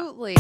Absolutely.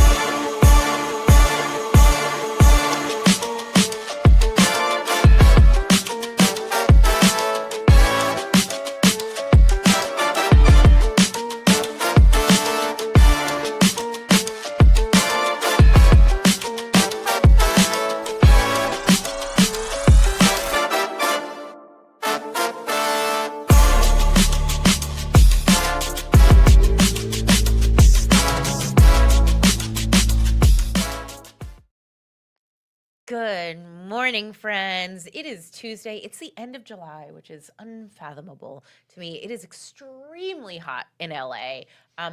Good morning, friends. It is Tuesday. It's the end of July, which is unfathomable to me. It is extremely hot in LA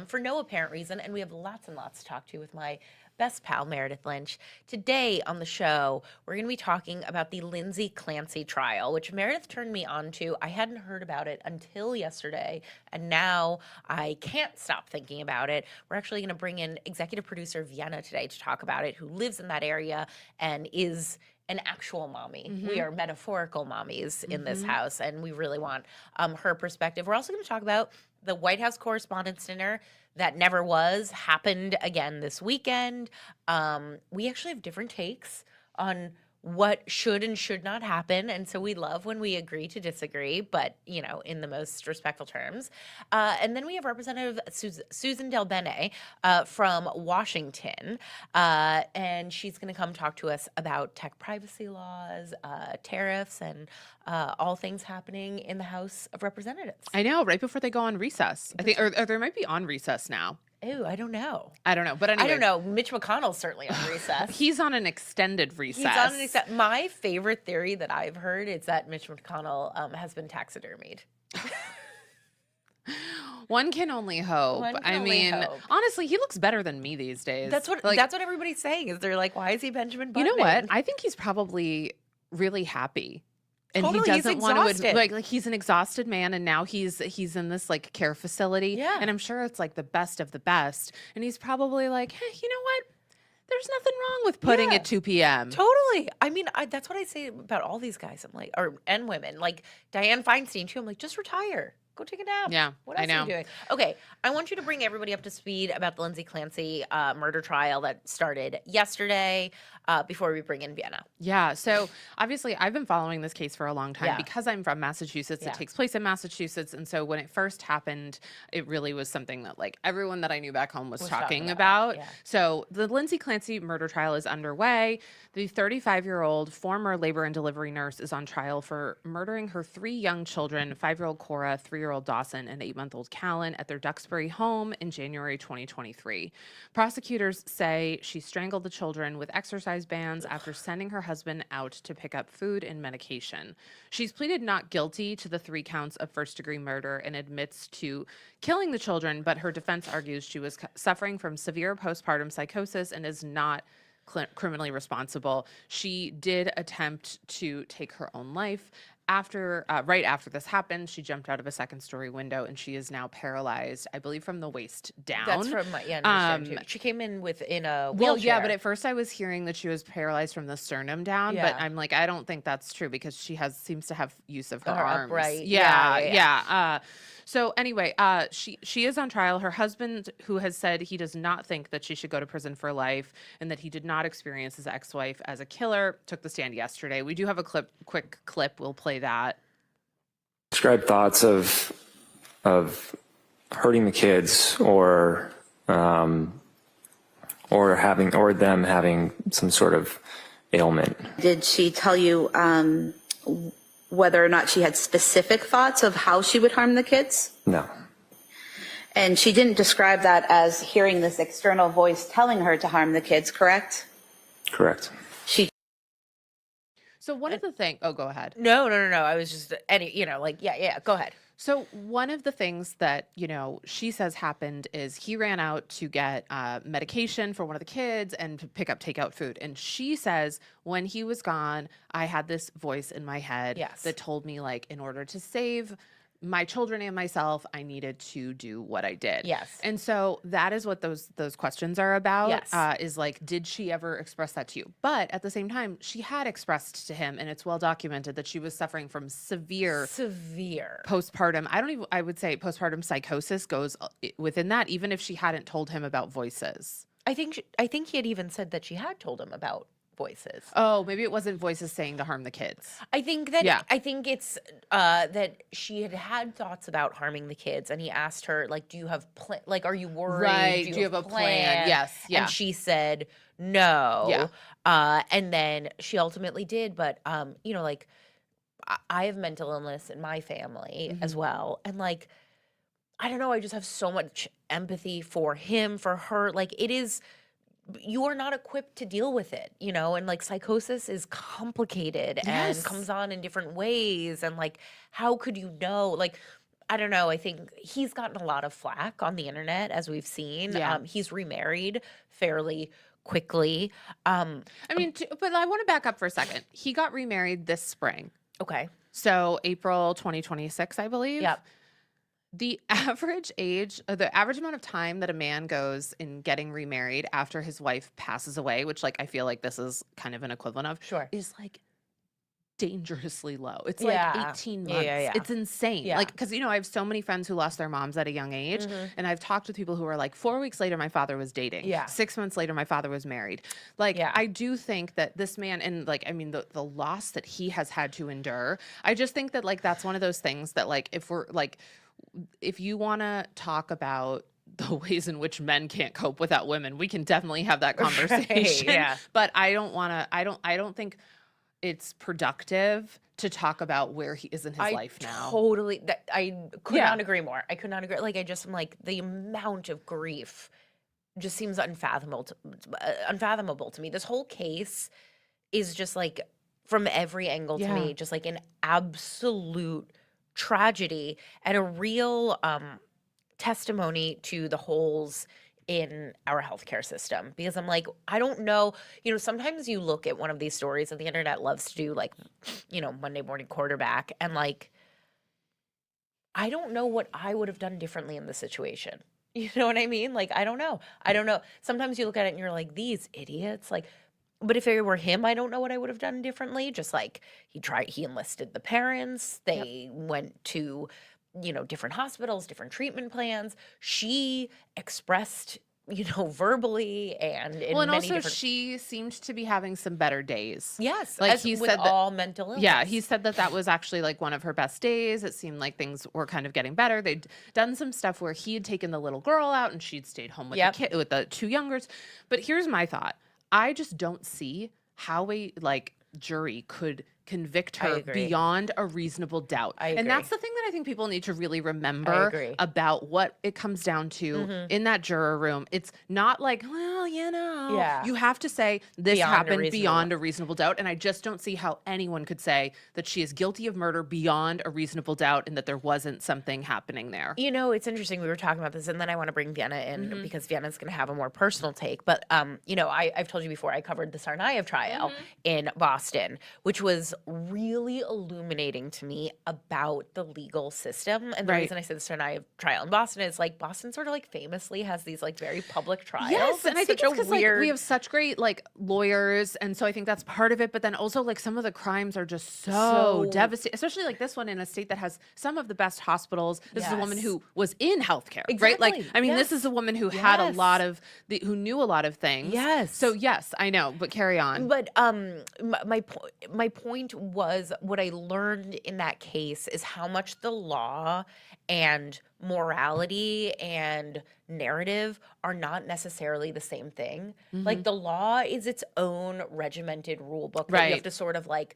for no apparent reason, and we have lots and lots to talk to with my best pal, Meredith Lynch. Today on the show, we're going to be talking about the Lindsay Clancy trial, which Meredith turned me on to. I hadn't heard about it until yesterday, and now I can't stop thinking about it. We're actually going to bring in executive producer Vienna today to talk about it, who lives in that area and is an actual mommy. We are metaphorical mommies in this house, and we really want her perspective. We're also going to talk about the White House Correspondents' Dinner that never was, happened again this weekend. We actually have different takes on what should and should not happen, and so we love when we agree to disagree, but in the most respectful terms. And then we have Representative Suzan DelBene from Washington, and she's going to come talk to us about tech privacy laws, tariffs, and all things happening in the House of Representatives. I know, right before they go on recess. I think, or they might be on recess now. Ew, I don't know. But anyway. I don't know. Mitch McConnell's certainly on recess. He's on an extended recess. He's on an extended. My favorite theory that I've heard is that Mitch McConnell has been taxidermied. One can only hope. Honestly, he looks better than me these days. That's what everybody's saying. Is they're like, why is he Benjamin Button? You know what? I think he's probably really happy. And totally, he doesn't want to like he's an exhausted man, and now he's in this like care facility. Yeah. And I'm sure it's like the best of the best. And he's probably like, hey, you know what? There's nothing wrong with putting at 2 p.m. Totally. I mean, that's what I say about all these guys. I'm like, and women, like Dianne Feinstein too. I'm like, just retire. Go take a nap. Yeah, what else are you doing? Okay, I want you to bring everybody up to speed about the Lindsay Clancy murder trial that started yesterday before we bring in Vienna. Yeah, so obviously I've been following this case for a long time Yeah. because I'm from Massachusetts. Yeah. It takes place in Massachusetts. And so when it first happened, it really was something that like everyone that I knew back home was talking about. Yeah. So the Lindsay Clancy murder trial is underway. The 35-year-old former labor and delivery nurse is on trial for murdering her 3 young children, 5-year-old Cora, 3-year-old Dawson, and 8-month-old Callan at their Duxbury home in January 2023. Prosecutors say she strangled the children with exercise bands after sending her husband out to pick up food and medication. She's pleaded not guilty to the 3 counts of first-degree murder and admits to killing the children, but her defense argues she was suffering from severe postpartum psychosis and is not criminally responsible. She did attempt to take her own life. Right after this happened, she jumped out of a 2nd-story window, and she is now paralyzed, I believe, from the waist down. That's from too. She came in in a wheelchair. Well, yeah, but at first I was hearing that she was paralyzed from the sternum down, but I'm like, I don't think that's true because she seems to have use of her arms. Upright. Yeah. So anyway, she is on trial. Her husband, who has said he does not think that she should go to prison for life and that he did not experience his ex-wife as a killer, took the stand yesterday. We do have a quick clip. We'll play that. Describe thoughts of hurting the kids or them having some sort of ailment. Did she tell you whether or not she had specific thoughts of how she would harm the kids? No. And she didn't describe that as hearing this external voice telling her to harm the kids, correct? Correct. So one of the things, go ahead. No. I was just go ahead. So one of the things that, she says happened is he ran out to get medication for one of the kids and to pick up takeout food. And she says when he was gone, I had this voice in my head that told me, like, in order to save my children and myself, I needed to do what I did. Yes. And so that is what those questions are about. Yes. Is like, did she ever express that to you? But at the same time, she had expressed to him, and it's well documented, that she was suffering from severe postpartum. I would say postpartum psychosis goes within that, even if she hadn't told him about voices. I think he had even said that she had told him about voices. Oh, maybe it wasn't voices saying to harm the kids. I think that Yeah. I think it's that she had thoughts about harming the kids, and he asked her like, "Do you have like, are you worried? Right. Do you have a plan?" Yes. Yeah. And she said no. Yeah. And then she ultimately did, but you know, like I have mental illness in my family as well, and like I don't know, I just have so much empathy for him, for her. Like it is. You are not equipped to deal with it, you know, and like psychosis is complicated and Yes. comes on in different ways. And like, how could you know? Like, I don't know. I think he's gotten a lot of flack on the internet, as we've seen. Yeah. He's remarried fairly quickly. I mean, but I want to back up for a second. He got remarried this spring. Okay. So April 2026, I believe. Yep. The average age, the average amount of time that a man goes in getting remarried after his wife passes away, which like I feel like this is kind of an equivalent of, Sure. is like dangerously low. It's Yeah. like 18 Yeah, months. yeah, yeah. It's insane. Yeah. Like, because, you know, I have so many friends who lost their moms at a young age. And I've talked with people who are like, 4 weeks later, my father was dating. Yeah. 6 months later, my father was married. Like, Yeah. I do think that this man, and like, I mean, the loss that he has had to endure, I just think that like, that's one of those things that like, if you want to talk about the ways in which men can't cope without women, we can definitely have that conversation. yeah. But I don't think it's productive to talk about where he is in his life now. Totally. I could Yeah. not agree more. I could not agree. Like, I just am like, the amount of grief just seems unfathomable to me. This whole case is just like, from every angle to Yeah. me, just like an absolute tragedy and a real testimony to the holes in our healthcare system. Because I'm like, I don't know, you know, sometimes you look at one of these stories and the internet loves to do like, you know, Monday morning quarterback, and like, I don't know what I would have done differently in this situation. You know what I mean? Like, I don't know. Sometimes you look at it and you're like, these idiots, like, but if it were him, I don't know what I would have done differently. Just like he enlisted the parents. They went to, you know, different hospitals, different treatment plans. She expressed, you know, verbally and in Well, and many also different. she seemed to be having some better days. Yes, like as he with said that. all mental illness. Yeah, he said that was actually like one of her best days. It seemed like things were kind of getting better. They'd done some stuff where he had taken the little girl out and she'd stayed home with Yep. the kid, with the two youngers. But here's my thought: I just don't see how a jury could convict I her agree. beyond a reasonable doubt. I And agree. that's the thing that I think people need to really I remember agree. about what it comes down to in that juror room. It's not like, well, you know, Yeah. you have to say this Beyond a happened reasonable- beyond a reasonable doubt. And I just don't see how anyone could say that she is guilty of murder beyond a reasonable doubt and that there wasn't something happening there. You know, it's interesting. We were talking about this, and then I want to bring Vienna in because Vienna's going to have a more personal take. But, you know, I've told you before, I covered the Tsarnaev trial in Boston, which was really illuminating to me about the legal system. And the Right. reason I said the Tsarnaev trial in Boston is like Boston sort of like famously has these like very public trials. Yes, and I think such it's because like we have such great like lawyers, and so I think that's part of it. But then also like some of the crimes are just so devastating, especially like this one in a state that has some of the best hospitals. This is a woman Yes. who was in healthcare, right? Like, Exactly. I mean, this Yes. is a woman who had a Yes. lot of who knew a lot of things. Yes. So yes, I know, but carry on. But my point was, what I learned in that case is how much the law and morality and narrative are not necessarily the same thing. Like the law is its own regimented rule book that you Right. have to sort of like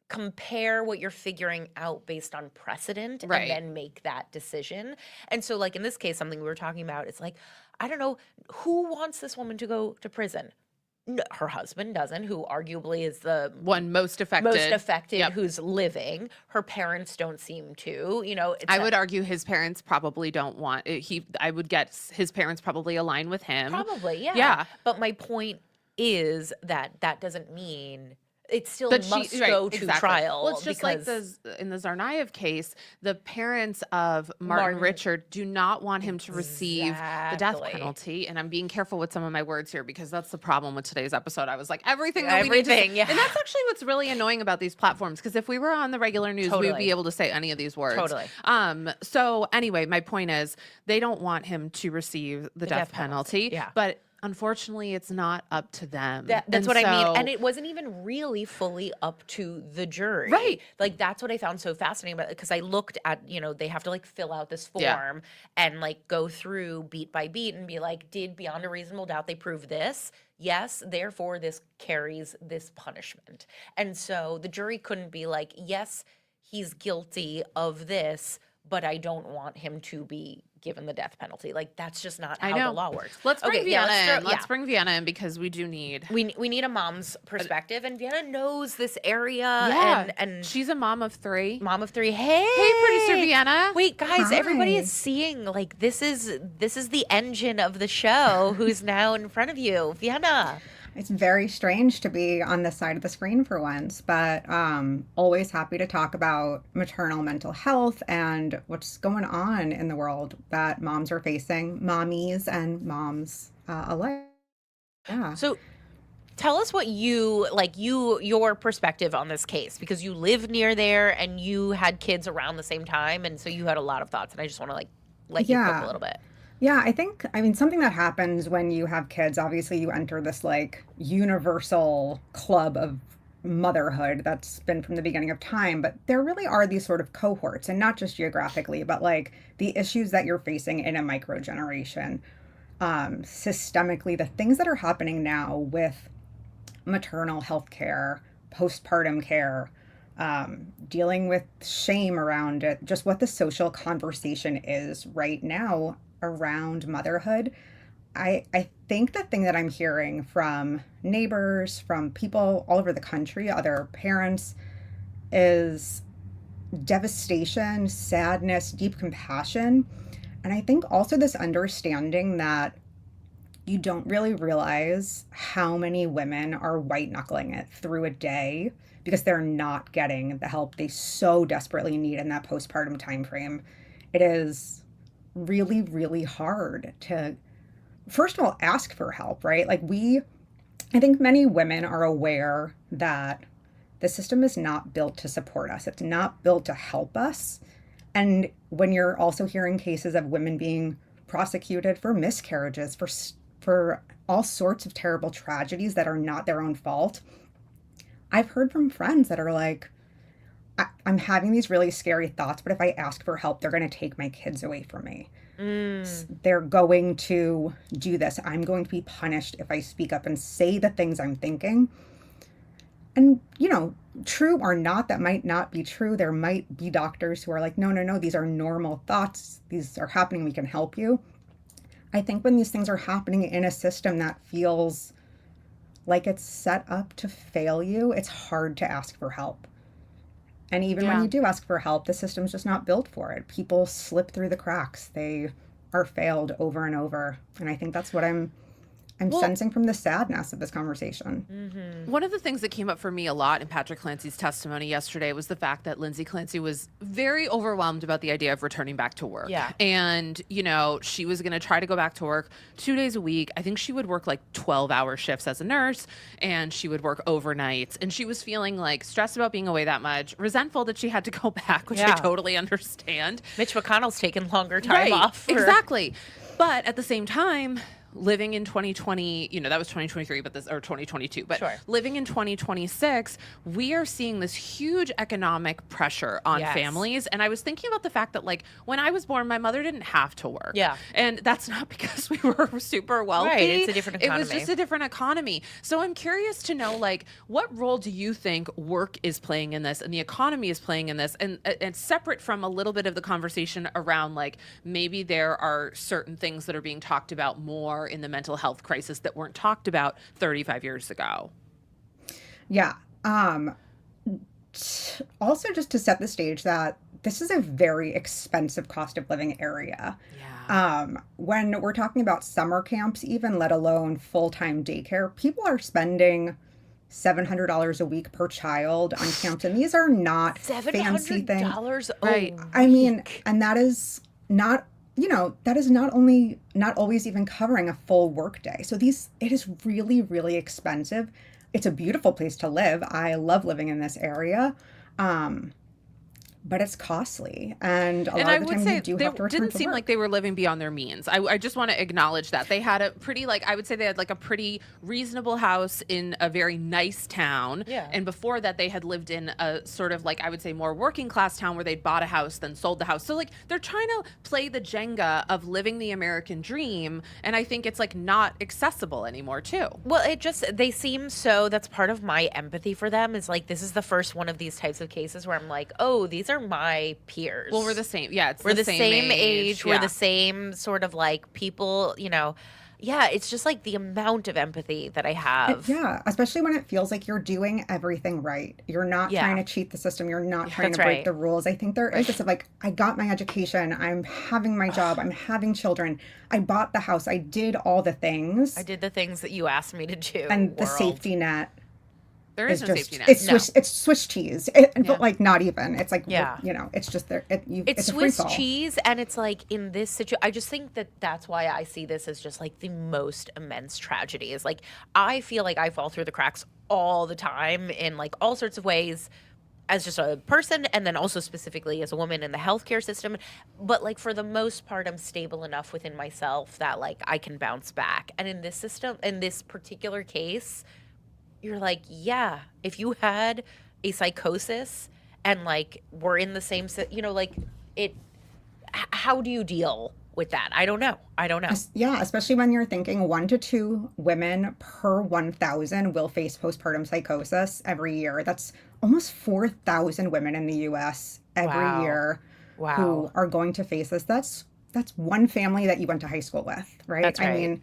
compare what you're figuring out based on precedent Right. and then make that decision. And so like in this case, something we were talking about, it's like, I don't know, who wants this woman to go to prison? Her husband doesn't, who arguably is the One most affected. Yep. who's living. Her parents don't seem to, you know. I would argue his parents probably don't want I would guess his parents probably align with him. probably, yeah. Yeah. But my point is that doesn't mean it still But must right, go to exactly. trial. Well, it's just like in the Tsarnaev case, the parents of Martin Richard do not want him to receive the death Exactly. penalty. And I'm being careful with some of my words here because that's the problem with today's episode. I was like, everything that we need to say. Everything, yeah. And that's actually what's really annoying about these platforms, because if we were on the regular news, we would Totally. be able to say any of these words. Totally. So anyway, my point is they don't want him to receive the death death penalty, penalty. yeah. But unfortunately, it's not up to them. That's And what I mean. And so- it wasn't even really fully up to the jury. Right. Like, that's what I found so fascinating about it, because I looked at, they have to like fill out this Yeah. form and like go through beat by beat and be like, did beyond a reasonable doubt they prove this? Yes, therefore this carries this punishment. And so the jury couldn't be like, yes, he's guilty of this, but I don't want him to be given the death penalty. Like, that's just not I how know. the law works. Let's bring Okay, yeah, Vienna in. yeah. Let's bring Vienna in because we do need. We need a mom's perspective, and Vienna knows this area. Yeah, and she's a mom of 3. mom of 3. Hey, Hey, producer Vienna. Wait, guys, everybody Hi. is seeing like this is the engine of the show who's now in front of you, Vienna. It's very strange to be on this side of the screen for once, but always happy to talk about maternal mental health and what's going on in the world that moms are facing, mommies and moms alike. Yeah. So tell us what your perspective on this case, because you live near there and you had kids around the same time, and so you had a lot of thoughts, and I just want to let you cook a little bit. Yeah, I mean, something that happens when you have kids, obviously you enter this like universal club of motherhood that's been from the beginning of time, but there really are these sort of cohorts, and not just geographically, but like the issues that you're facing in a micro generation, systemically, the things that are happening now with maternal health care, postpartum care, dealing with shame around it, just what the social conversation is right now around motherhood. I think the thing that I'm hearing from neighbors, from people all over the country, other parents, is devastation, sadness, deep compassion. And I think also this understanding that you don't really realize how many women are white knuckling it through a day because they're not getting the help they so desperately need in that postpartum time frame. It is really, really hard to, first of all, ask for help, right? I think many women are aware that the system is not built to support us. It's not built to help us. And when you're also hearing cases of women being prosecuted for miscarriages, for all sorts of terrible tragedies that are not their own fault, I've heard from friends that are like, I'm having these really scary thoughts, but if I ask for help, they're going to take my kids away from me. They're going to do this. I'm going to be punished if I speak up and say the things I'm thinking. And, true or not, that might not be true. There might be doctors who are like, no, these are normal thoughts. These are happening. We can help you. I think when these things are happening in a system that feels like it's set up to fail you, it's hard to ask for help. And even when you do ask for help, the system's just not built for it. People slip through the cracks. They are failed over and over. And I think that's what I'm sensing from the sadness of this conversation. One of the things that came up for me a lot in Patrick Clancy's testimony yesterday was the fact that Lindsay Clancy was very overwhelmed about the idea of returning back to work. Yeah. And, she was going to try to go back to work 2 days a week. I think she would work like 12-hour shifts as a nurse, and she would work overnights. And she was feeling like stressed about being away that much, resentful that she had to go back, which I totally understand. Mitch McConnell's taken longer time off. Exactly. But at the same time, living in 2020, that was 2023, or 2022, but Sure. living in 2026, we are seeing this huge economic pressure on families. And I was thinking about the fact that when I was born, my mother didn't have to work. Yeah. And that's not because we were super wealthy. Right, it's a different It was economy. just a different economy. So I'm curious to know, what role do you think work is playing in this and the economy is playing in this? And separate from a little bit of the conversation around, maybe there are certain things that are being talked about more in the mental health crisis that weren't talked about 35 years ago. Yeah. Also, just to set the stage that this is a very expensive cost of living area. Yeah. When we're talking about summer camps, even let alone full-time daycare, people are spending $700 a week per child on camps. And these are not fancy things. $700 Right. I mean, and that is not, that is not always even covering a full work day. So it is really, really expensive. It's a beautiful place to live. I love living in this area. but it's costly. And a And lot I of the would time say you do they have to return didn't to seem work. like they were living beyond their means. I just want to acknowledge that they had a pretty, like, I would say they had like a pretty reasonable house in a very nice town. Yeah. And before that, they had lived in a sort of like, I would say, more working class town where they'd bought a house, then sold the house. So like they're trying to play the Jenga of living the American dream. And I think it's like not accessible anymore too. Well, they seem so, that's part of my empathy for them is like, this is the first one of these types of cases where I'm like, oh, these are my peers. Well, we're the same. Yeah, it's We're the same age. We're Yeah. the same sort of like people, Yeah, it's just like the amount of empathy that I have. Yeah, especially when it feels like you're doing everything right. You're not Yeah. trying to cheat the system. You're not trying That's to break right. the rules. I think there is this of like, I got my education. I'm having my job. I'm having children. I bought the house. I did all the things. I did the things that you asked me to do. And the world. safety net There is is no just, safety net. it's Swiss cheese. But like not even. It's like, Yeah. it's just there. It's a free Swiss fall. cheese, and it's like in this situation, I just think that that's why I see this as just like the most immense tragedy. Is like I feel like I fall through the cracks all the time in like all sorts of ways, as just a person, and then also specifically as a woman in the healthcare system. But like for the most part, I'm stable enough within myself that like I can bounce back. And in this system, in this particular case, you're like, yeah, if you had a psychosis and like we're in the same, like how do you deal with that? I don't know. Yeah, especially when you're thinking 1 to 2 women per 1,000 will face postpartum psychosis every year. That's almost 4,000 women in the U.S. every Wow. year who Wow. are going to face this. That's one family that you went to high school with, right? That's right. I mean,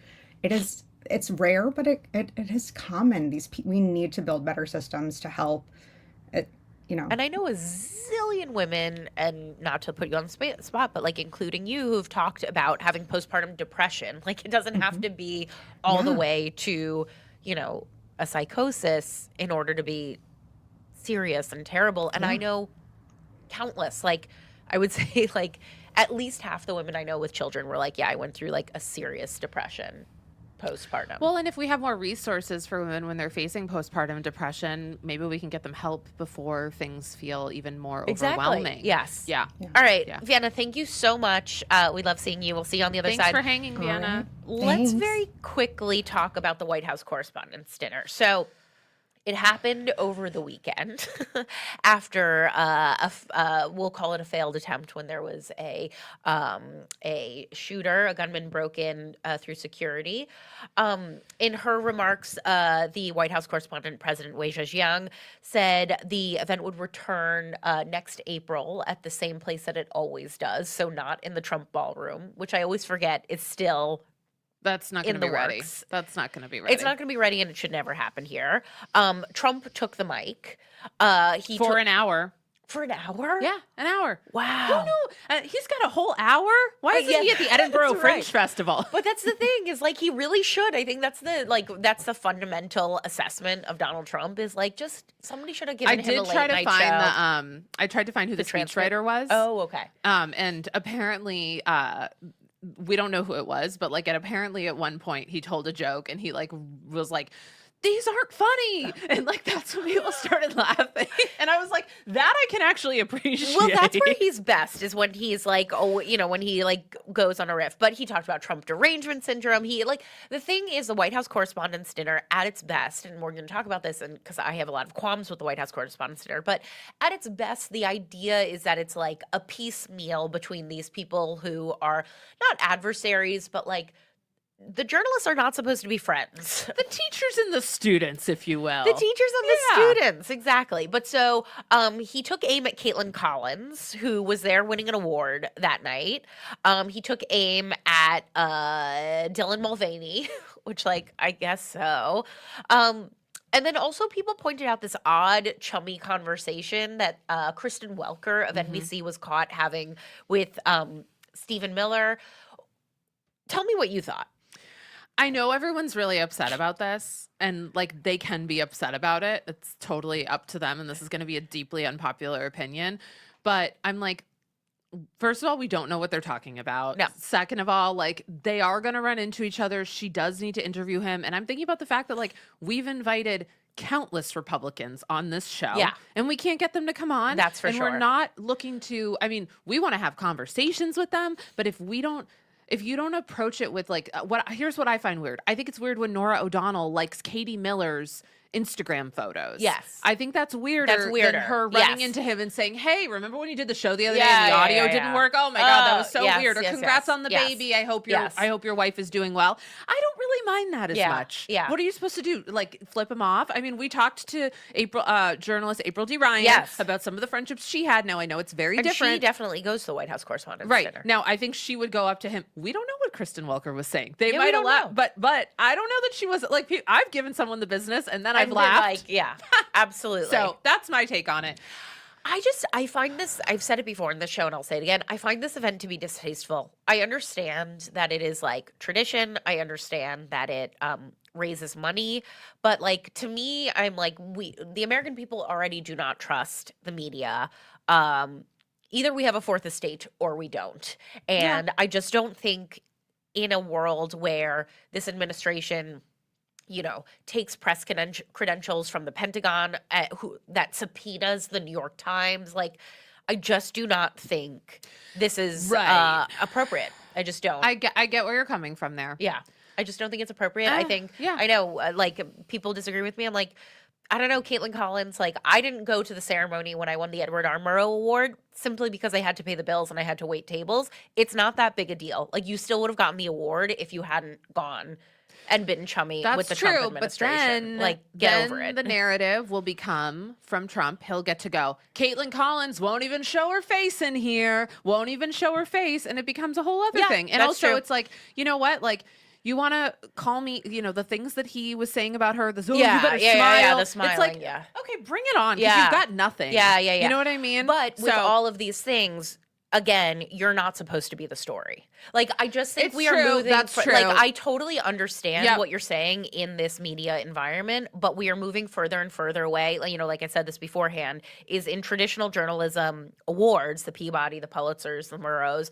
it's rare, but it is common. We need to build better systems to help it, And I know a zillion women, and not to put you on the spot, but like including you, who've talked about having postpartum depression. Like it doesn't have to be all the Yeah. way to, a psychosis in order to be serious and terrible. And I know countless, like I would say like at least half the women I know with children were like, yeah, I went through like a serious depression postpartum. Well, and if we have more resources for women when they're facing postpartum depression, maybe we can get them help before things feel even more overwhelming. Yes. Yeah. All right, Yeah. Vienna, thank you so much. We love seeing you. We'll see you on the other Thanks side. for hanging, Vienna. right. Let's Thanks. very quickly talk about the White House Correspondents' Dinner. So it happened over the weekend after we'll call it a failed attempt when there was a shooter, a gunman broke in through security. In her remarks, the White House correspondent, President Wei Zhejiang, said the event would return next April at the same place that it always does, so not in the Trump ballroom, which I always forget is still That's not going in to the be ready. works. That's not going to be ready. It's not going to be ready, and it should never happen here. Trump took the mic. He for took, an hour. for an hour. Yeah, an hour. Wow. Who knew? He's got a whole hour. Why isn't yeah, he at the Edinburgh that's Fringe right. Festival? But that's the thing is like he really should. I think that's the fundamental assessment of Donald Trump is like just somebody should have given I him a did late try to night find show. I tried to find who the transcript? speechwriter was. Oh, okay. And apparently, we don't know who it was, but like, apparently at one point he told a joke and he like was like, "These aren't funny," and like that's when people started laughing, and I was like, "That I can actually appreciate." Well, that's where he's best is when he's like, when he like goes on a riff. But he talked about Trump derangement syndrome. He like the thing is the White House Correspondents' Dinner at its best, and we're going to talk about this, and because I have a lot of qualms with the White House Correspondents' Dinner, but at its best, the idea is that it's like a piecemeal between these people who are not adversaries, but like. The journalists are not supposed to be friends. the teachers and the students, if you will. The teachers and the Yeah. students, exactly. But so he took aim at Caitlin Collins, who was there winning an award that night. He took aim at Dylan Mulvaney, which, like, I guess so. And then also people pointed out this odd, chummy conversation that Kristen Welker of NBC was caught having with Stephen Miller. Tell me what you thought. I know everyone's really upset about this, and like they can be upset about it. It's totally up to them, and this is going to be a deeply unpopular opinion. But I'm like, first of all, we don't know what they're talking about. No. Second of all, like they are going to run into each other. She does need to interview him, and I'm thinking about the fact that like we've invited countless Republicans on this show. Yeah. And we can't get them to come on. That's for and sure. we're not looking to, I mean, we want to have conversations with them, but if you don't approach it with like here's what I find weird. I think it's weird when Nora O'Donnell likes Katie Miller's Instagram photos. Yes. I think that's weirder than her running Yes. into him and saying, "Hey, remember when you did the show the other day Yeah, and the yeah, audio yeah, didn't yeah. work? Oh my God, that was so yes, weird." Or yes, congrats yes, on the yes. baby. I hope Yes. your wife is doing well. I don't really mind that as Yeah, much. yeah. What are you supposed to do? Like flip him off? I mean, we talked to journalist April D. Ryan Yes. about some of the friendships she had. Now I know it's very And different. she definitely goes to the White House Correspondents' Right. Dinner. Now, I think she would go up to him. We don't know what Kristen Welker was saying. They Yeah, we might don't allow, know. but I don't know that she was like, I've given someone the business and then I've And been laughed. like, yeah, absolutely. So that's my take on it. I find this, I've said it before in the show and I'll say it again. I find this event to be distasteful. I understand that it is like tradition. I understand that it raises money. But like, to me, I'm like, the American people already do not trust the media. Either we have a fourth estate or we don't. And I just don't think in a world where this administration takes press credentials from the Pentagon that subpoenas the New York Times. Like, I just do not think this is Right. appropriate. I just don't. I get where you're coming from there. Yeah. I just don't think it's appropriate. I think, yeah. I know, like, people disagree with me. I'm like, I don't know, Caitlin Collins, like, I didn't go to the ceremony when I won the Edward R. Murrow Award simply because I had to pay the bills and I had to wait tables. It's not that big a deal. Like, you still would have gotten the award if you hadn't gone and been chummy That's with the true, Trump but administration. then, Like, get then over it. the narrative will become from Trump. He'll get to go, Caitlin Collins won't even show her face in here, won't even show her face. And it becomes a whole other Yeah, thing. And that's also true. it's like, you know what? Like, you want to call me, the things that he was saying about her, you better smile. the It's smiling, like, yeah. okay, bring it on. 'Cause Yeah. you've got nothing. Yeah. You know what I mean? But with So- all of these things, again, you're not supposed to be the story. Like, I just think It's we are true, moving. that's true. Like, I totally understand Yep. what you're saying in this media environment, but we are moving further and further away. Like, like I said this beforehand, is in traditional journalism awards, the Peabody, the Pulitzers, the Murrows.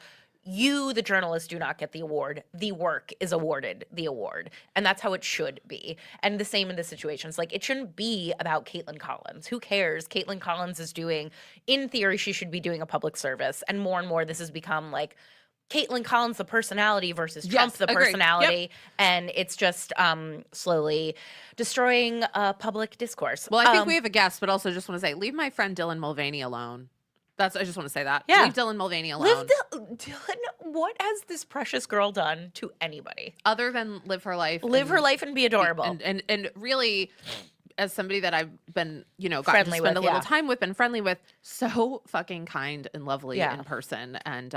You, the journalist, do not get the award. The work is awarded the award. And that's how it should be. And the same in this situation. It's like, it shouldn't be about Caitlin Collins. Who cares? Caitlin Collins is doing, in theory, she should be doing a public service. And more, this has become like Caitlin Collins, the personality, versus Trump, Yes, the agreed. personality. Yep. And it's just slowly destroying public discourse. Well, I think we have a guest, but also just want to say, leave my friend Dylan Mulvaney alone. I just want to say that. Yeah. Leave Dylan Mulvaney alone. Dylan, what has this precious girl done to anybody? Other than live her life. Live her life and be adorable. And really, as somebody that I've been, gotten Friendly to spend with, a little yeah. time with, been friendly with, so fucking kind and lovely Yeah. in person. And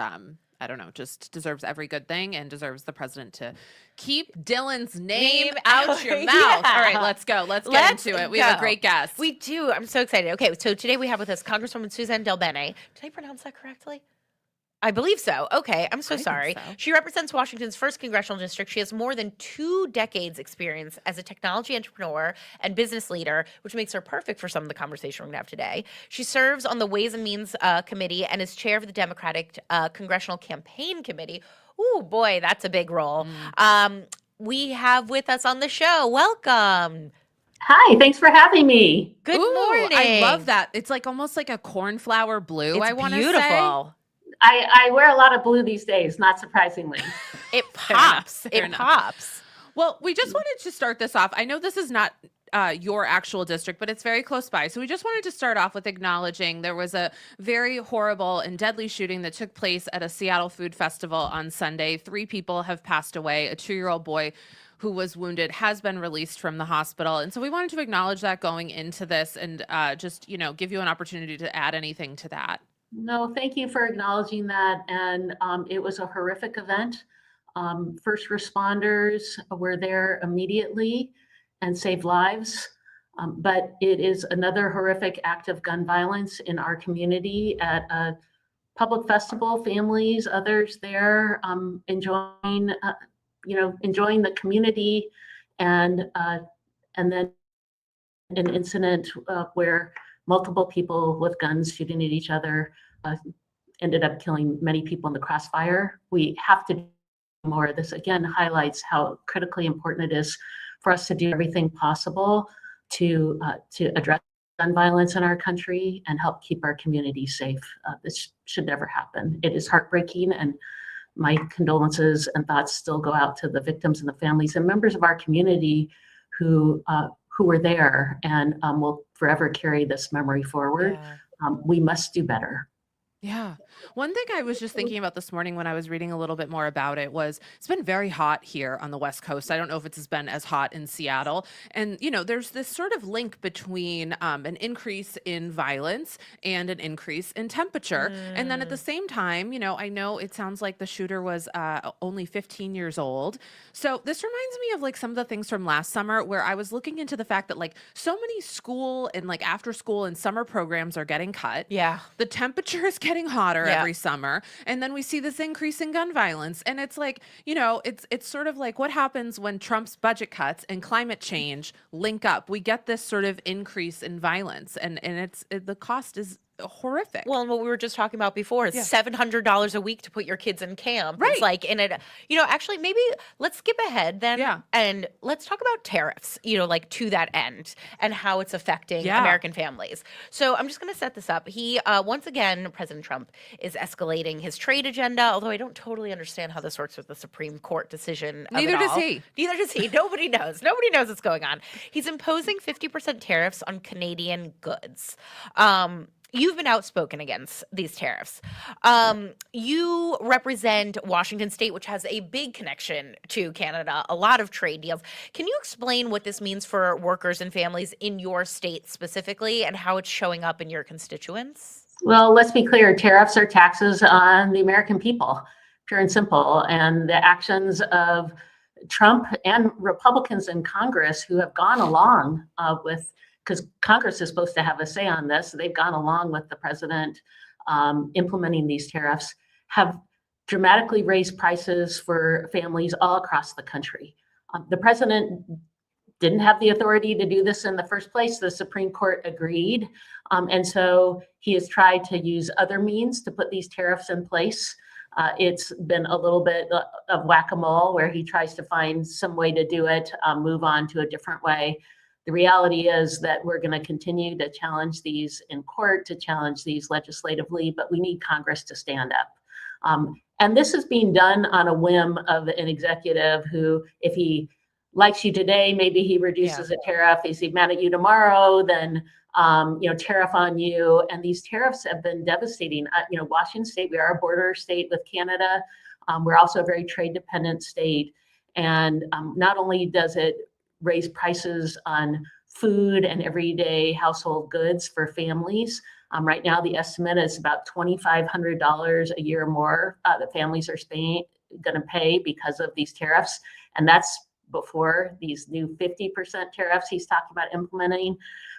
I don't know, just deserves every good thing and deserves the president to keep Dylan's name out your mouth. Yeah. All right, let's go. Let's get into it. We have a go. great guest. We do. I'm so excited. Okay, so today we have with us Congresswoman Suzan DelBene. Did I pronounce that correctly? I believe so. Okay, I'm so think sorry. so. She represents Washington's 1st congressional district. She has more than 2 decades experience as a technology entrepreneur and business leader, which makes her perfect for some of the conversation we're going to have today. She serves on the Ways and Means Committee and is chair of the Democratic Congressional Campaign Committee. Ooh, boy, that's a big role. We have with us on the show, welcome. Hi, thanks for having me. Good Ooh, morning. I love that. It's like almost like a cornflower blue, It's I want to say. beautiful. I wear a lot of blue these days, not surprisingly. It Fair enough, pops. fair It enough. pops. Well, we just wanted to start this off. I know this is not your actual district, but it's very close by. So we just wanted to start off with acknowledging there was a very horrible and deadly shooting that took place at a Seattle food festival on Sunday. 3 people have passed away. A 2-year-old boy who was wounded has been released from the hospital. And so we wanted to acknowledge that going into this and just, give you an opportunity to add anything to that. No, thank you for acknowledging that. And it was a horrific event. First responders were there immediately and saved lives. But it is another horrific act of gun violence in our community at a public festival. Families, others there enjoying, enjoying the community, and then an incident where multiple people with guns shooting at each other ended up killing many people in the crossfire. We have to do more. This again highlights how critically important it is for us to do everything possible to address gun violence in our country and help keep our communities safe. This should never happen. It is heartbreaking, and my condolences and thoughts still go out to the victims and the families and members of our community who were there, and will forever carry this memory forward. We must do better. Yeah. One thing I was just thinking about this morning when I was reading a little bit more about it was it's been very hot here on the West Coast. I don't know if it's been as hot in Seattle. And, there's this sort of link between an increase in violence and an increase in temperature. And then at the same time, I know it sounds like the shooter was only 15 years old. So this reminds me of like some of the things from last summer where I was looking into the fact that like so many school and like after school and summer programs are getting cut. Yeah. The temperature is getting hotter Yeah. every summer, and then we see this increase in gun violence, and it's like it's sort of like what happens when Trump's budget cuts and climate change link up. We get this sort of increase in violence, and the cost is horrific. Well, and what we were just talking about before is Yeah. $700 a week to put your kids in camp. Right. It's like in it, actually maybe let's skip ahead then. Yeah. And let's talk about tariffs, like to that end and how it's affecting Yeah. American families. So I'm just going to set this up. He, once again, President Trump is escalating his trade agenda, although I don't totally understand how this works with the Supreme Court decision. of Neither it does all. he. Neither does he. Nobody knows. Nobody knows what's going on. He's imposing 50% tariffs on Canadian goods. You've been outspoken against these tariffs. You represent Washington State, which has a big connection to Canada, a lot of trade deals. Can you explain what this means for workers and families in your state specifically and how it's showing up in your constituents? Well, let's be clear, tariffs are taxes on the American people, pure and simple. And the actions of Trump and Republicans in Congress who have gone along because Congress is supposed to have a say on this. They've gone along with the president implementing these tariffs, have dramatically raised prices for families all across the country. The president didn't have the authority to do this in the first place. The Supreme Court agreed. And so he has tried to use other means to put these tariffs in place. It's been a little bit of whack-a-mole where he tries to find some way to do it, move on to a different way. The reality is that we're going to continue to challenge these in court, to challenge these legislatively, but we need Congress to stand up. And this is being done on a whim of an executive who, if he likes you today, maybe he reduces a tariff. Is he mad at you tomorrow? Then, tariff on you. And these tariffs have been devastating. Washington State, we are a border state with Canada. We're also a very trade dependent state. And not only does it raise prices on food and everyday household goods for families. Right now, the estimate is about $2,500 a year more that families are going to pay because of these tariffs. And that's before these new 50% tariffs he's talking about implementing.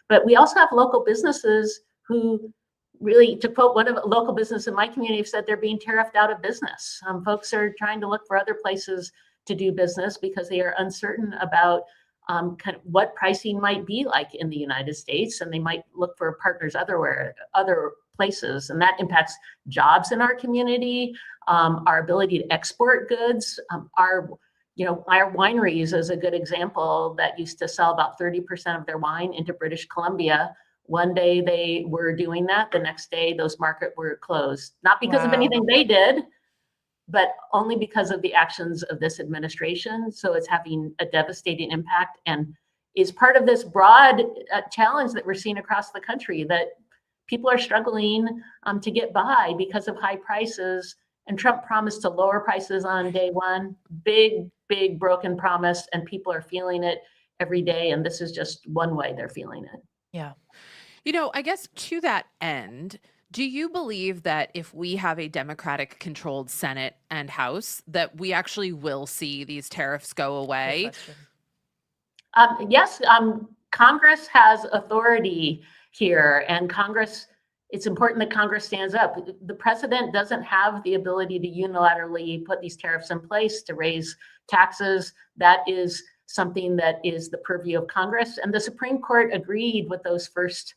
But we also have local businesses who really, to quote one of the local business in my community, have said they're being tariffed out of business. Folks are trying to look for other places to do business because they are uncertain about kind of what pricing might be like in the United States, and they might look for partners other places, and that impacts jobs in our community, our ability to export goods. Our wineries is a good example that used to sell about 30% of their wine into British Columbia. One day they were doing that, the next day those markets were closed, not because of anything they did, but only because of the actions of this administration. So it's having a devastating impact and is part of this broad challenge that we're seeing across the country, that people are struggling to get by because of high prices. And Trump promised to lower prices on day one, big broken promise, and people are feeling it every day. And this is just one way they're feeling it. Yeah. I guess to that end, do you believe that if we have a Democratic controlled Senate and House, that we actually will see these tariffs go away? Yes, Congress has authority here, and it's important that Congress stands up. The president doesn't have the ability to unilaterally put these tariffs in place to raise taxes. That is something that is the purview of Congress. And the Supreme Court agreed with those first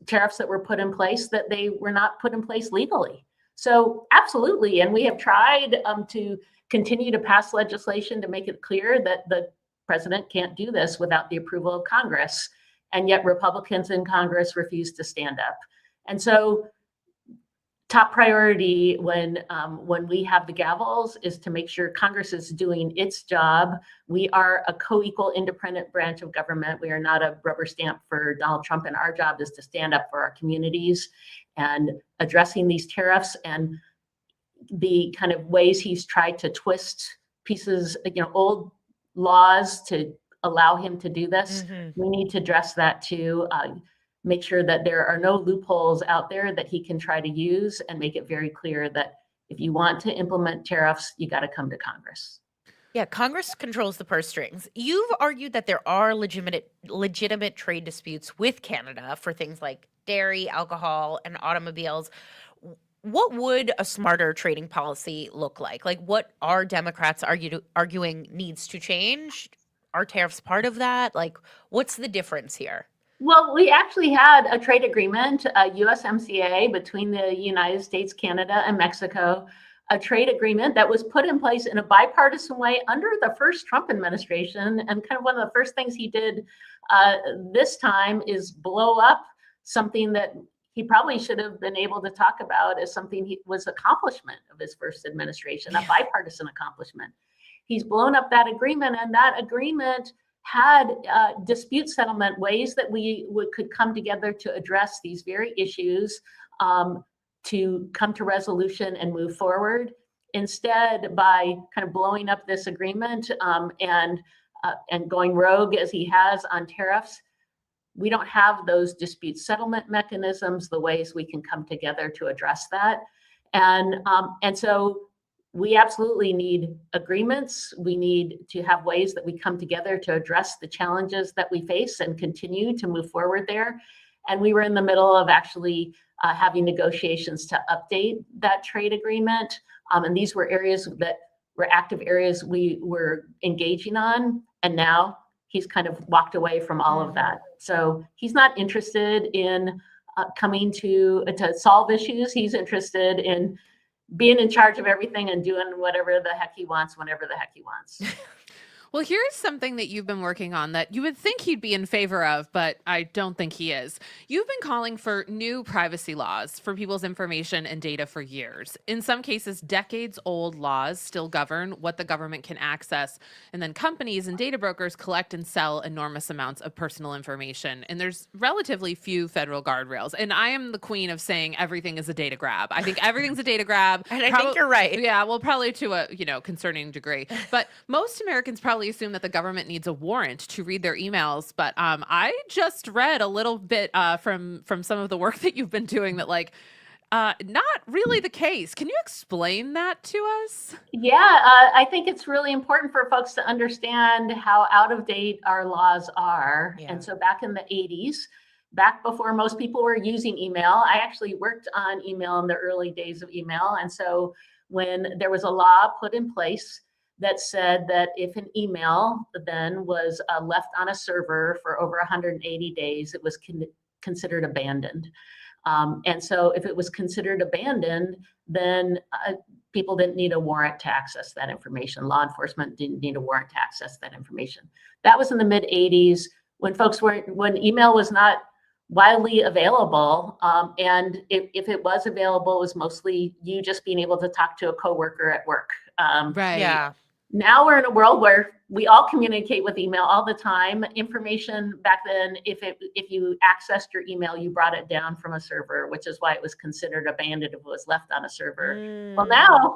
tariffs that were put in place, that they were not put in place legally. So absolutely. And we have tried to continue to pass legislation to make it clear that the president can't do this without the approval of Congress. And yet Republicans in Congress refuse to stand up. And so top priority when we have the gavels is to make sure Congress is doing its job. We are a co-equal independent branch of government. We are not a rubber stamp for Donald Trump, and our job is to stand up for our communities and addressing these tariffs and the kind of ways he's tried to twist pieces, old laws to allow him to do this. We need to address that too. Make sure that there are no loopholes out there that he can try to use, and make it very clear that if you want to implement tariffs, you got to come to Congress. Yeah, Congress controls the purse strings. You've argued that there are legitimate trade disputes with Canada for things like dairy, alcohol, and automobiles. What would a smarter trading policy look like? Like, what are Democrats arguing needs to change? Are tariffs part of that? Like, what's the difference here? Well, we actually had a trade agreement, a USMCA between the United States, Canada, and Mexico, a trade agreement that was put in place in a bipartisan way under the first Trump administration. And kind of one of the first things he did this time is blow up something that he probably should have been able to talk about as something was accomplishment of his first administration, a bipartisan accomplishment. He's blown up that agreement, and that agreement had dispute settlement ways that we could come together to address these very issues, to come to resolution and move forward. Instead, by kind of blowing up this agreement and going rogue as he has on tariffs, we don't have those dispute settlement mechanisms, the ways we can come together to address that. And so we absolutely need agreements. We need to have ways that we come together to address the challenges that we face and continue to move forward there. And we were in the middle of actually having negotiations to update that trade agreement. And these were areas that were active areas we were engaging on. And now he's kind of walked away from all of that. So he's not interested in coming to solve issues. He's interested in being in charge of everything and doing whatever the heck he wants, whenever the heck he wants. Well, here's something that you've been working on that you would think he'd be in favor of, but I don't think he is. You've been calling for new privacy laws for people's information and data for years. In some cases, decades-old laws still govern what the government can access, and then companies and data brokers collect and sell enormous amounts of personal information, and there's relatively few federal guardrails. And I am the queen of saying everything is a data grab. I think everything's a data grab. And I think you're right. Yeah, well, probably to a concerning degree. But most Americans probably assume that the government needs a warrant to read their emails. But I just read a little bit from some of the work that you've been doing that not really the case. Can you explain that to us? Yeah, I think it's really important for folks to understand how out of date our laws are. Yeah. And so back in the 80s, back before most people were using email, I actually worked on email in the early days of email. And so when there was a law put in place that said that if an email then was left on a server for over 180 days, it was considered abandoned. And so if it was considered abandoned, then people didn't need a warrant to access that information. Law enforcement didn't need a warrant to access that information. That was in the mid 80s when when email was not widely available. And if it was available, it was mostly you just being able to talk to a coworker at work. Right. Yeah. Now we're in a world where we all communicate with email all the time. Information back then, if you accessed your email, you brought it down from a server, which is why it was considered abandoned if it was left on a server. Well, now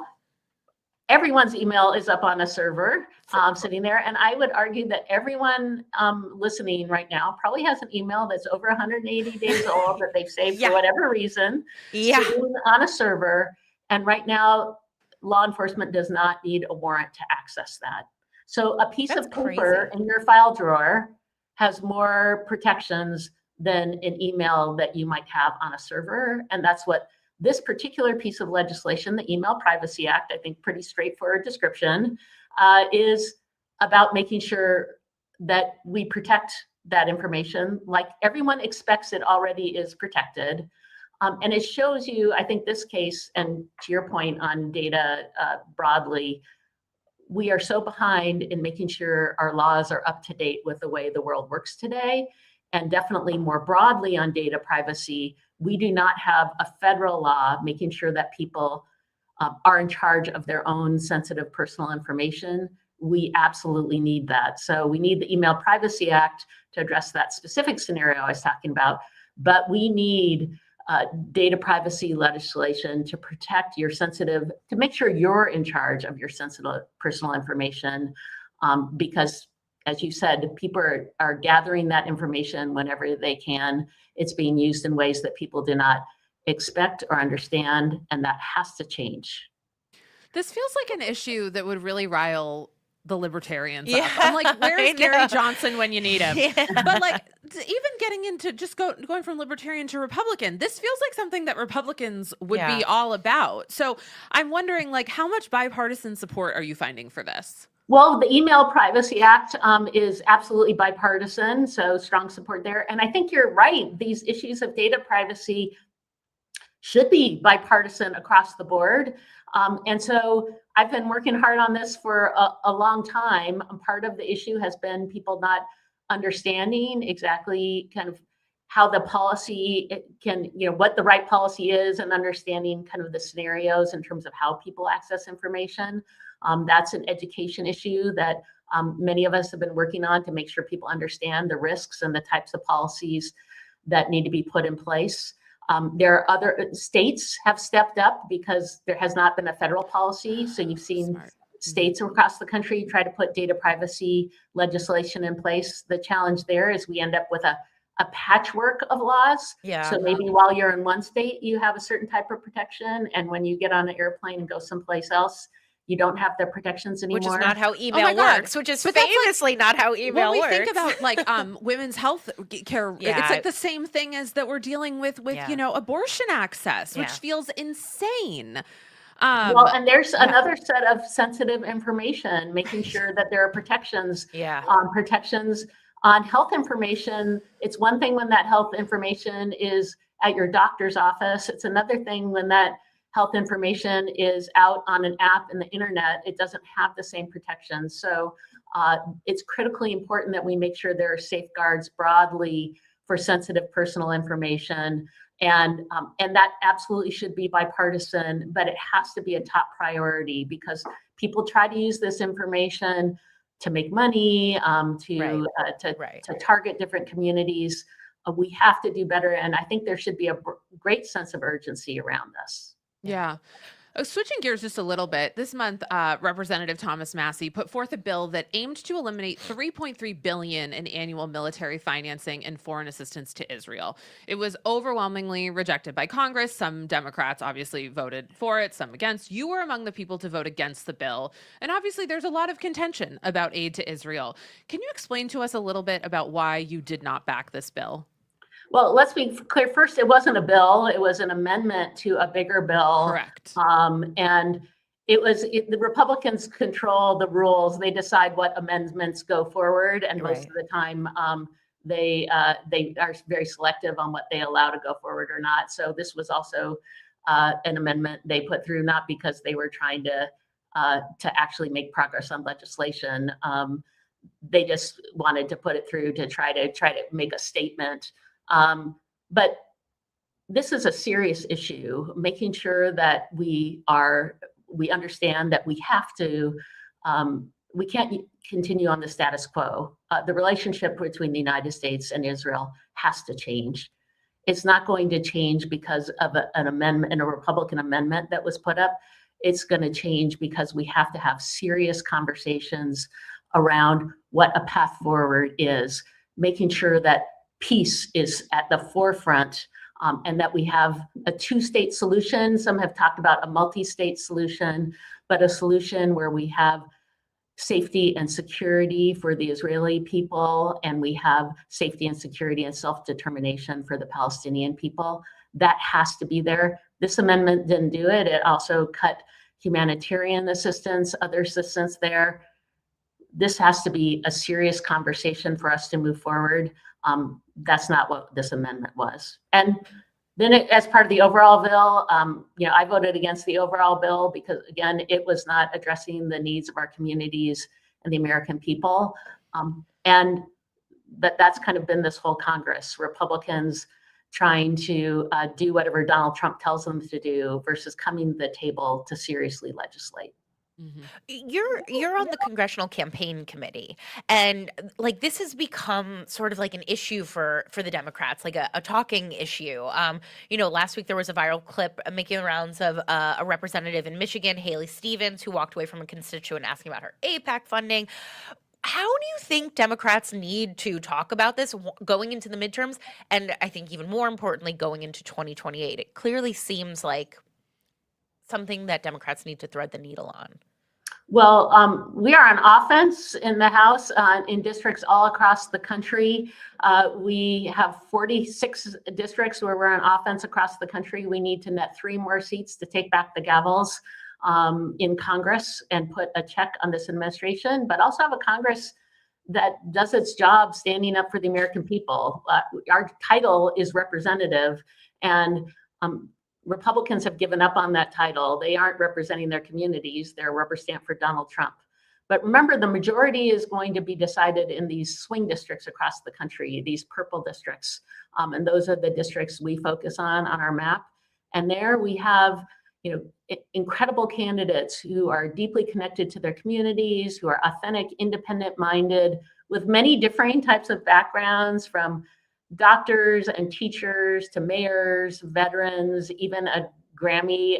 everyone's email is up on a server, sitting there. And I would argue that everyone listening right now probably has an email that's over 180 days old that they've saved for whatever reason, sitting on a server. And right now, law enforcement does not need a warrant to access that. So a piece of paper in your file drawer has more protections than an email that you might have on a server. And that's what this particular piece of legislation, the Email Privacy Act, I think pretty straightforward description, is about making sure that we protect that information like everyone expects it already is protected. And it shows you, I think this case, and to your point on data broadly, we are so behind in making sure our laws are up to date with the way the world works today. And definitely more broadly on data privacy, we do not have a federal law making sure that people are in charge of their own sensitive personal information. We absolutely need that. So we need the Email Privacy Act to address that specific scenario I was talking about, but we need data privacy legislation to protect your sensitive, to make sure you're in charge of your sensitive personal information, because as you said, people are gathering that information whenever they can. It's being used in ways that people do not expect or understand, and that has to change. This feels like an issue that would really rile the libertarians Yeah, up. I'm like, I where's know. Gary Johnson when you need him? Yeah. But like, even getting into just going from libertarian to Republican, this feels like something that Republicans would Yeah. be all about. So I'm wondering, like, how much bipartisan support are you finding for this? Well, the Email Privacy Act is absolutely bipartisan, so strong support there. And I think you're right. These issues of data privacy should be bipartisan across the board. And so I've been working hard on this for a long time. Part of the issue has been people not understanding exactly kind of how the policy can, what the right policy is, and understanding kind of the scenarios in terms of how people access information. That's an education issue that many of us have been working on to make sure people understand the risks and the types of policies that need to be put in place. There are other states have stepped up because there has not been a federal policy. So you've seen Smart. states across the country try to put data privacy legislation in place. The challenge there is we end up with a patchwork of laws. Yeah. So maybe while you're in one state, you have a certain type of protection. And when you get on an airplane and go someplace else, you don't have the protections anymore. Which is not how email my God. works, which is But that's like- famously not how email When we works. think about like women's health care, Yeah. it's like the same thing as that we're dealing with Yeah. abortion access, which Yeah. feels insane. Well, and there's another set of sensitive information, making sure that there are protections. Yeah. Protections on health information. It's one thing when that health information is at your doctor's office. It's another thing when that health information is out on an app in the internet. It doesn't have the same protections. So it's critically important that we make sure there are safeguards broadly for sensitive personal information. And that absolutely should be bipartisan, but it has to be a top priority because people try to use this information to make money, to target different communities. We have to do better. And I think there should be a great sense of urgency around this. Yeah. Switching gears just a little bit, this month, Representative Thomas Massie put forth a bill that aimed to eliminate $3.3 billion in annual military financing and foreign assistance to Israel. It was overwhelmingly rejected by Congress. Some Democrats obviously voted for it, some against. You were among the people to vote against the bill. And obviously, there's a lot of contention about aid to Israel. Can you explain to us a little bit about why you did not back this bill? Well, let's be clear. First, it wasn't a bill. It was an amendment to a bigger bill. Correct. And the Republicans control the rules. They decide what amendments go forward. And most of the time, they are very selective on what they allow to go forward or not. So this was also an amendment they put through, not because they were trying to actually make progress on legislation. They just wanted to put it through to try to make a statement. But this is a serious issue, making sure that we understand that we have to, we can't continue on the status quo. The relationship between the United States and Israel has to change. It's not going to change because of an amendment, a Republican amendment that was put up. It's going to change because we have to have serious conversations around what a path forward is, making sure that peace is at the forefront, and that we have a two-state solution. Some have talked about a multi-state solution, but a solution where we have safety and security for the Israeli people, and we have safety and security and self-determination for the Palestinian people. That has to be there. This amendment didn't do it. It also cut humanitarian assistance, other assistance there. This has to be a serious conversation for us to move forward. That's not what this amendment was. And Then as part of the overall bill, I voted against the overall bill because, again, it was not addressing the needs of our communities and the American people. And that's kind of been this whole Congress, Republicans trying to do whatever Donald Trump tells them to do versus coming to the table to seriously legislate. You're on the Congressional Campaign Committee, and like this has become sort of like an issue for the Democrats, like a talking issue. Last week there was a viral clip making the rounds of a representative in Michigan, Haley Stevens, who walked away from a constituent asking about her AIPAC funding. How do you think Democrats need to talk about this going into the midterms? And I think even more importantly, going into 2028, it clearly seems like something that Democrats need to thread the needle on. Well, we are on offense in the House in districts all across the country. We have 46 districts where we're on offense across the country. We need to net 3 more seats to take back the gavels in Congress and put a check on this administration, but also have a Congress that does its job standing up for the American people. Our title is representative, and Republicans have given up on that title. They aren't representing their communities. They're a rubber stamp for Donald Trump. But remember, the majority is going to be decided in these swing districts across the country, these purple districts. And those are the districts we focus on our map. And there we have, incredible candidates who are deeply connected to their communities, who are authentic, independent-minded, with many differing types of backgrounds, from doctors and teachers to mayors, veterans, even a Grammy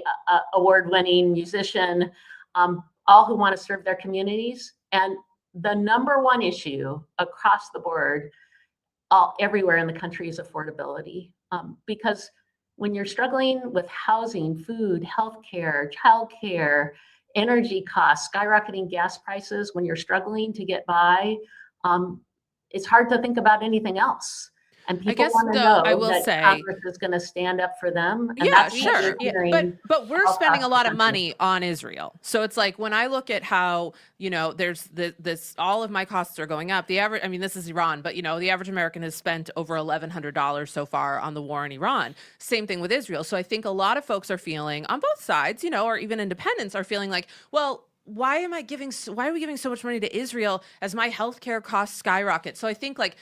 award-winning musician, all who want to serve their communities. And the number one issue across the board, everywhere in the country, is affordability. Because when you're struggling with housing, food, healthcare, childcare, energy costs, skyrocketing gas prices, when you're struggling to get by, it's hard to think about anything else. And people want to know that Congress is going to stand up for them. And that's sure. But we're spending a lot of money on Israel. So it's like, when I look at how, there's this, all of my costs are going up. The average, this is Iran, but the average American has spent over $1,100 so far on the war in Iran. Same thing with Israel. So I think a lot of folks are feeling on both sides, or even independents are feeling like, well, why are we giving so much money to Israel as my healthcare costs skyrocket? So I think, like,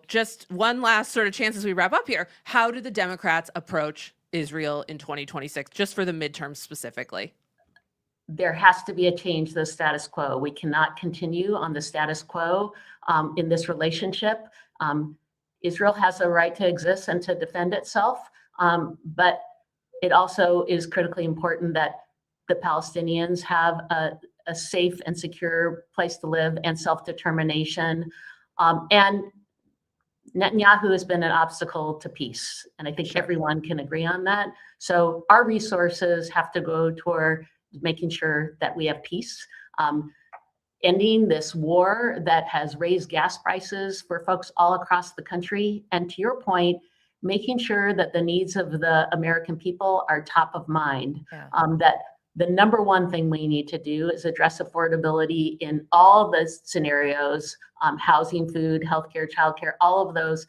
just one last sort of chance as we wrap up here. How do the Democrats approach Israel in 2026, just for the midterms specifically? There has to be a change to the status quo. We cannot continue on the status quo in this relationship. Israel has a right to exist and to defend itself, but it also is critically important that the Palestinians have a safe and secure place to live and self-determination. And Netanyahu has been an obstacle to peace, and I think everyone can agree on that. So our resources have to go toward making sure that we have peace, ending this war that has raised gas prices for folks all across the country, and to your point, making sure that the needs of the American people are top of mind. That the number one thing we need to do is address affordability in all the scenarios, housing, food, healthcare, childcare, all of those.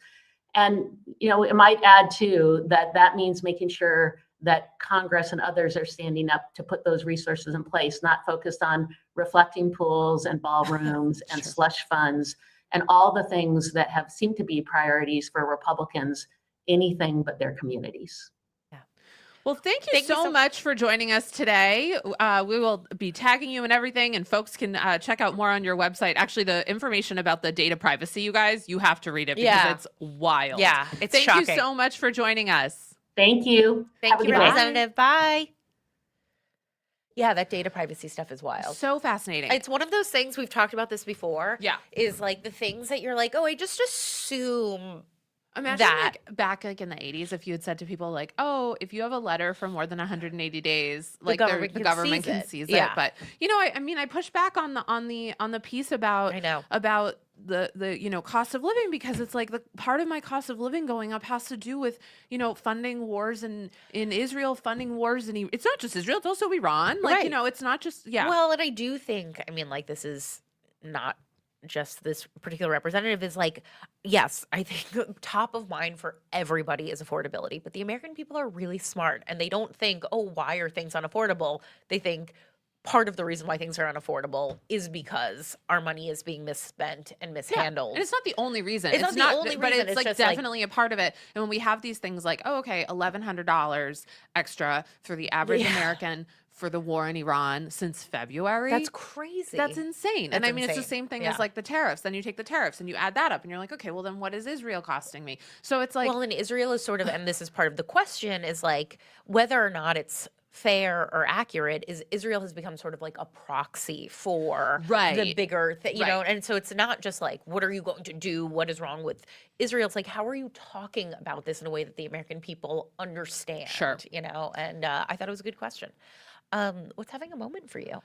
And, it might add too, that means making sure that Congress and others are standing up to put those resources in place, not focused on reflecting pools and ballrooms and slush funds and all the things that have seemed to be priorities for Republicans, anything but their communities. Well, thank you so much for joining us today. We will be tagging you and everything, and folks can check out more on your website. Actually, the information about the data privacy, you guys, you have to read it because it's wild. Yeah, it's Thank shocking. you so much for joining us. Thank you. Thank you, Representative. Bye. Yeah, that data privacy stuff is wild. So fascinating. It's one of those things, we've talked about this before. Yeah. Is like the things that you're like, oh, I just assume Imagine that. like back in the 80s, if you had said to people like, oh, if you have a letter for more than 180 days, like the government can seize it. But I push back on the piece about the cost of living, because it's like the part of my cost of living going up has to do with funding wars in Israel, funding wars in it's not just Israel, it's also Iran. Like it's not just Well, and I do think this is not just this particular representative is like, yes, I think top of mind for everybody is affordability, but the American people are really smart and they don't think, oh, why are things unaffordable? They think part of the reason why things are unaffordable is because our money is being misspent and mishandled. And it's not the only reason. It's not the only but reason, it's it's like just, like- definitely a part of it. And when we have these things like, oh, okay, $1,100 extra for the average Yeah. American for the war in Iran since February. That's crazy. That's insane. And That's I mean, it's the insane. same thing Yeah. as like the tariffs. Then you take the tariffs and you add that up and you're like, okay, well, then what is Israel costing me? So it's like, Well, and Israel is sort of, and this is part of the question, is like whether or not it's fair or accurate is Israel has become sort of like a proxy for the Right. bigger thing, you know? Right. And so it's not just like, what are you going to do? What is wrong with Israel? It's like, how are you talking about this in a way that the American people understand? Sure. You know? And I thought it was a good question. What's having a moment for you?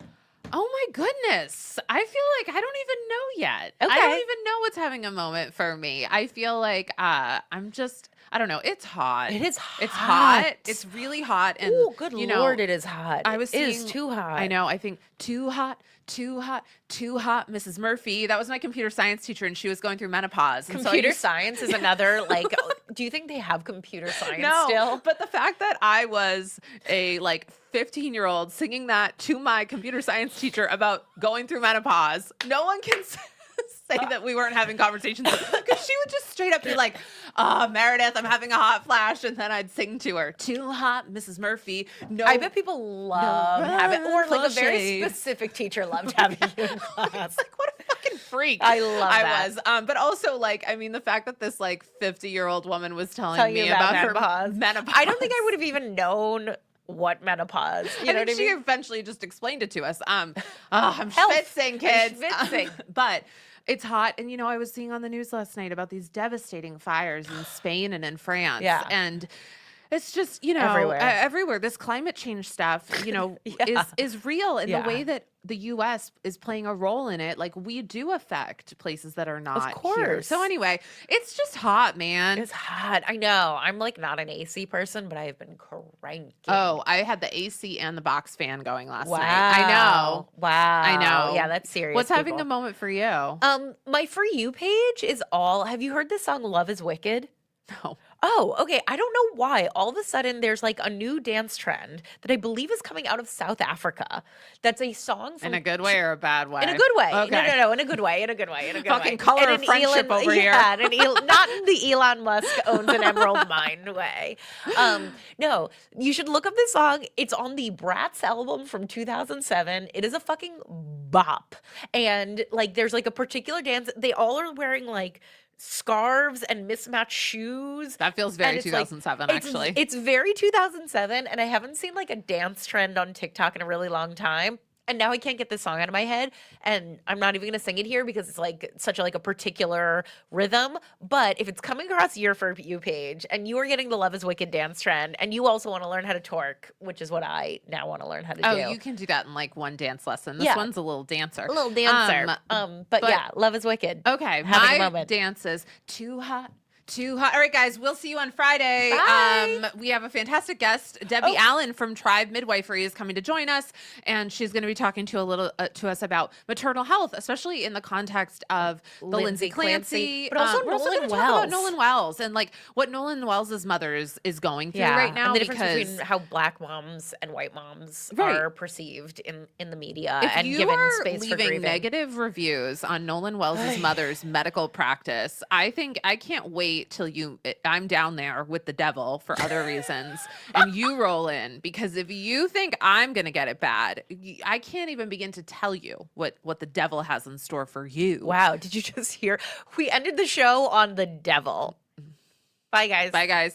oh my goodness. I feel like I don't even know yet. I Okay. don't even know what's having a moment for me. I feel like I'm just, I don't know. It's hot. It is It's hot. hot. It's really hot. And Oh, good you know, Lord, it is hot. I was It is seeing- too hot. I know. I think too hot, too hot, too hot. Mrs. Murphy. That was my computer science teacher, and she was going through menopause. And so I Computer used- science is another, like, do you think they have computer science No, still? but the fact that I was a like 15-year-old singing that to my computer science teacher about going through menopause, no one can say that we weren't having conversations because she would just straight up be like, Meredith, I'm having a hot flash. And then I'd sing to her, too hot, Mrs. Murphy. No, I bet people love having, or like a very shade. specific teacher loved having you in class. It's like, what a fucking freak. I love that. was. But also, like, I mean, the fact that this, like, 50-year-old woman was telling Tell you me about about menopause. her menopause. I don't think I would have even known what menopause. You know I what I think she mean? eventually just explained it to us. I'm Health. schwitzing, I'm kids. schwitzing. But it's hot. And, you know, I was seeing on the news last night about these devastating fires in Spain and in France. Yeah. And it's just, you know, Everywhere. everywhere. This climate change stuff, you know, Yeah. is real. And Yeah. the way that the U.S. is playing a role in it, like we do affect places that are not here. course. So anyway, it's just hot, man. It's hot. I know. I'm like not an AC person, but I have been cranking. Oh, I had the AC and the box fan going last wow. night. I know. Wow. I know. Yeah, that's serious. What's having people. a moment for you? My For You page is all. Have you heard this song "Love Is Wicked"? No. Oh, okay. I don't know why. All of a sudden, there's like a new dance trend that I believe is coming out of South Africa. That's a song from In a good way or a bad way? In a good way. Okay. No, in a good way. In a good way. In a good Fucking way. color In of an friendship over here. Yeah, not in the Elon Musk owns an emerald mine way. No, you should look up this song. It's on the Bratz album from 2007. It is a fucking bop. And like, there's like a particular dance. They all are wearing like scarves and mismatched shoes. That feels And very it's like- 2007, it's- actually. It's very 2007, and I haven't seen like a dance trend on TikTok in a really long time. And now I can't get this song out of my head, and I'm not even gonna sing it here because it's like such a, like a particular rhythm. But if it's coming across your For You page, and you are getting the Love Is Wicked dance trend, and you also want to learn how to twerk, which is what I now want to learn how to do. Oh, you can do that in like one dance lesson. This Yeah. one's a little dancer. a little dancer. But but- yeah, Love Is Wicked. Okay, Having a my moment. dance is too hot. Too hot. All right, guys, we'll see you on Friday. Bye. We have a fantastic guest, Debbie Allen from Tribe Midwifery, is coming to join us, and she's going to be talking to us about maternal health, especially in the context of the Lindsay Clancy, but also we're also Nolan gonna talk about Wells. Nolan Wells and like what Nolan Wells' mother is going through right now, and the difference because between how black moms and white moms Right. are perceived in the media if and you given are space for leaving grieving. negative reviews on Nolan Wells' mother's medical practice, I think I can't wait till I'm down there with the devil for other reasons, and you roll in, because if you think I'm gonna get it bad, I can't even begin to tell you what the devil has in store for you. Wow, did you just hear? We ended the show on the devil. Bye, guys. Bye, guys.